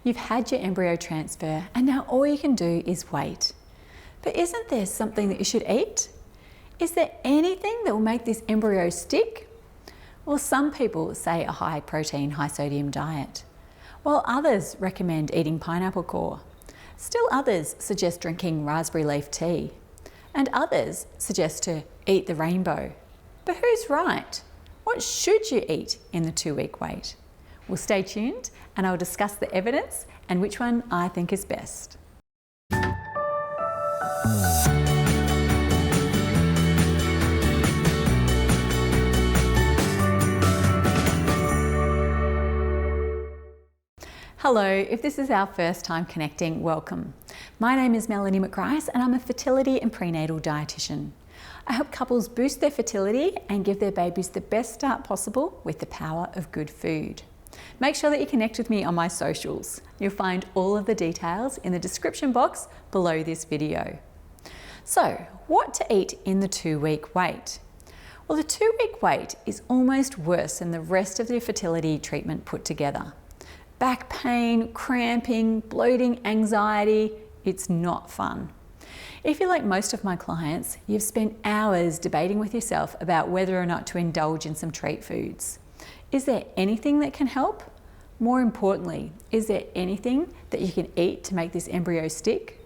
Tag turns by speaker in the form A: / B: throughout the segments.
A: You've had your embryo transfer and now all you can do is wait. But isn't there something that you should eat? Is there anything that will make this embryo stick? Well, some people say a high protein, high sodium diet, while others recommend eating pineapple core. Still others suggest drinking raspberry leaf tea, and others suggest to eat the rainbow. But who's right? What should you eat in the 2-week wait? Well, stay tuned and I'll discuss the evidence and which one I think is best. Hello, if this is our first time connecting, welcome. My name is Melanie McGrice and I'm a fertility and prenatal dietitian. I help couples boost their fertility and give their babies the best start possible with the power of good food. Make sure that you connect with me on my socials. You'll find all of the details in the description box below this video. So, what to eat in the 2-week wait? Well, the 2-week wait is almost worse than the rest of the fertility treatment put together. Back pain, cramping, bloating, anxiety, it's not fun. If you're like most of my clients, you've spent hours debating with yourself about whether or not to indulge in some treat foods. Is there anything that can help? More importantly, is there anything that you can eat to make this embryo stick?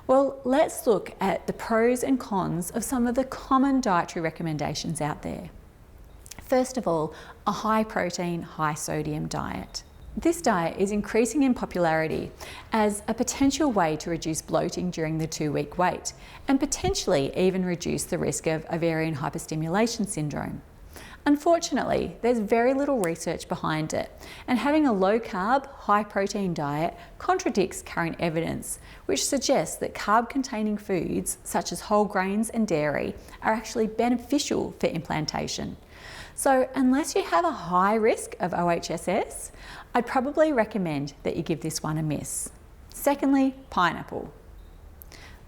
A: Well, let's look at the pros and cons of some of the common dietary recommendations out there. First of all, a high protein, high sodium diet. This diet is increasing in popularity as a potential way to reduce bloating during the 2-week wait and potentially even reduce the risk of ovarian hyperstimulation syndrome. Unfortunately, there's very little research behind it, and having a low-carb, high-protein diet contradicts current evidence, which suggests that carb-containing foods such as whole grains and dairy are actually beneficial for implantation. So unless you have a high risk of OHSS, I'd probably recommend that you give this one a miss. Secondly, pineapple.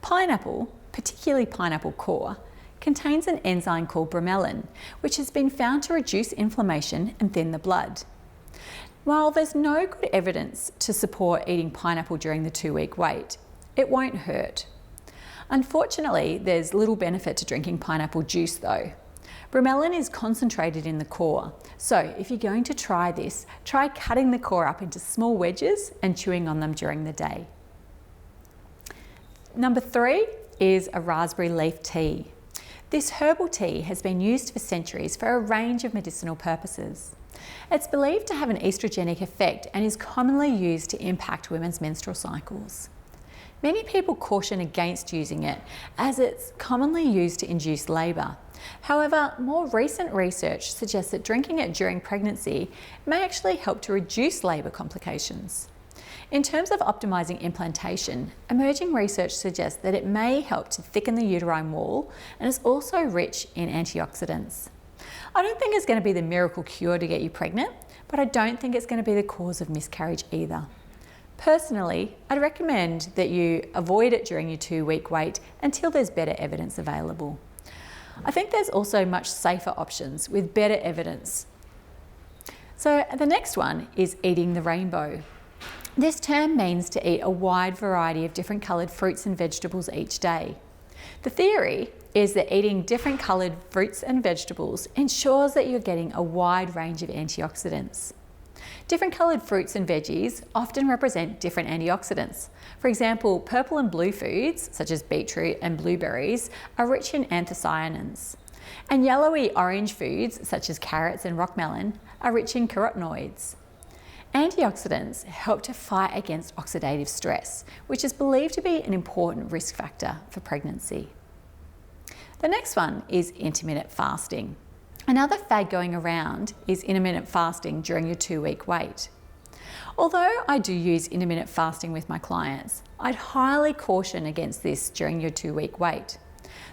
A: Pineapple, particularly pineapple core, contains an enzyme called bromelain, which has been found to reduce inflammation and thin the blood. While there's no good evidence to support eating pineapple during the 2-week wait, it won't hurt. Unfortunately, there's little benefit to drinking pineapple juice though. Bromelain is concentrated in the core, so if you're going to try this, try cutting the core up into small wedges and chewing on them during the day. Number 3 is a raspberry leaf tea. This herbal tea has been used for centuries for a range of medicinal purposes. It's believed to have an estrogenic effect and is commonly used to impact women's menstrual cycles. Many people caution against using it as it's commonly used to induce labour. However, more recent research suggests that drinking it during pregnancy may actually help to reduce labour complications. In terms of optimising implantation, emerging research suggests that it may help to thicken the uterine wall and is also rich in antioxidants. I don't think it's going to be the miracle cure to get you pregnant, but I don't think it's going to be the cause of miscarriage either. Personally, I'd recommend that you avoid it during your 2-week wait until there's better evidence available. I think there's also much safer options with better evidence. So the next one is eating the rainbow. This term means to eat a wide variety of different coloured fruits and vegetables each day. The theory is that eating different coloured fruits and vegetables ensures that you're getting a wide range of antioxidants. Different coloured fruits and veggies often represent different antioxidants. For example, purple and blue foods, such as beetroot and blueberries, are rich in anthocyanins. And yellowy orange foods, such as carrots and rockmelon, are rich in carotenoids. Antioxidants help to fight against oxidative stress, which is believed to be an important risk factor for pregnancy. The next one is intermittent fasting. Another fad going around is intermittent fasting during your 2-week wait. Although I do use intermittent fasting with my clients, I'd highly caution against this during your 2-week wait.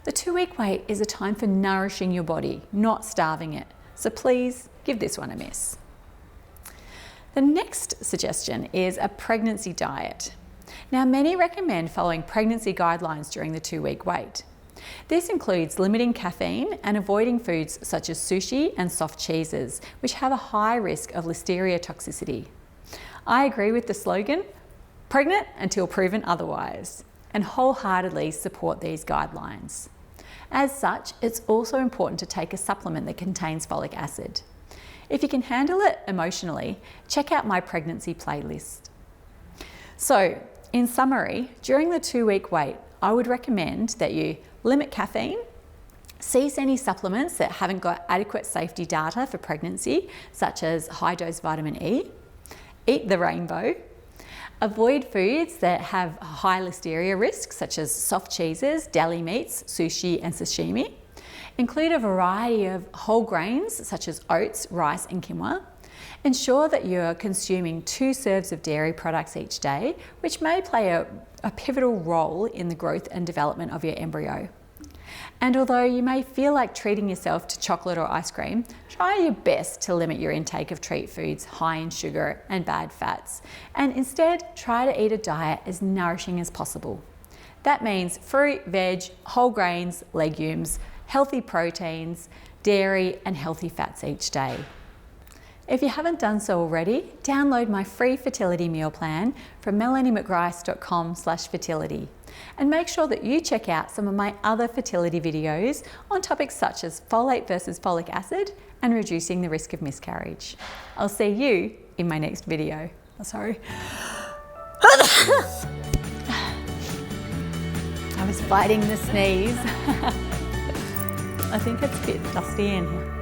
A: The 2-week wait is a time for nourishing your body, not starving it. So please give this one a miss. The next suggestion is a pregnancy diet. Now, many recommend following pregnancy guidelines during the 2-week wait. This includes limiting caffeine and avoiding foods such as sushi and soft cheeses, which have a high risk of listeria toxicity. I agree with the slogan, pregnant until proven otherwise, and wholeheartedly support these guidelines. As such, it's also important to take a supplement that contains folic acid. If you can handle it emotionally, check out my pregnancy playlist. So, in summary, during the 2-week wait, I would recommend that you limit caffeine, cease any supplements that haven't got adequate safety data for pregnancy, such as high-dose vitamin E, eat the rainbow, avoid foods that have high listeria risks, such as soft cheeses, deli meats, sushi and sashimi. Include a variety of whole grains, such as oats, rice and quinoa. Ensure that you're consuming 2 serves of dairy products each day, which may play a pivotal role in the growth and development of your embryo. And although you may feel like treating yourself to chocolate or ice cream, try your best to limit your intake of treat foods high in sugar and bad fats, and instead try to eat a diet as nourishing as possible. That means fruit, veg, whole grains, legumes, healthy proteins, dairy and healthy fats each day. If you haven't done so already, download my free fertility meal plan from melaniemcgrice.com/fertility. And make sure that you check out some of my other fertility videos on topics such as folate versus folic acid and reducing the risk of miscarriage. I'll see you in my next video. Oh, sorry. I was fighting the sneeze. I think it's a bit dusty in here.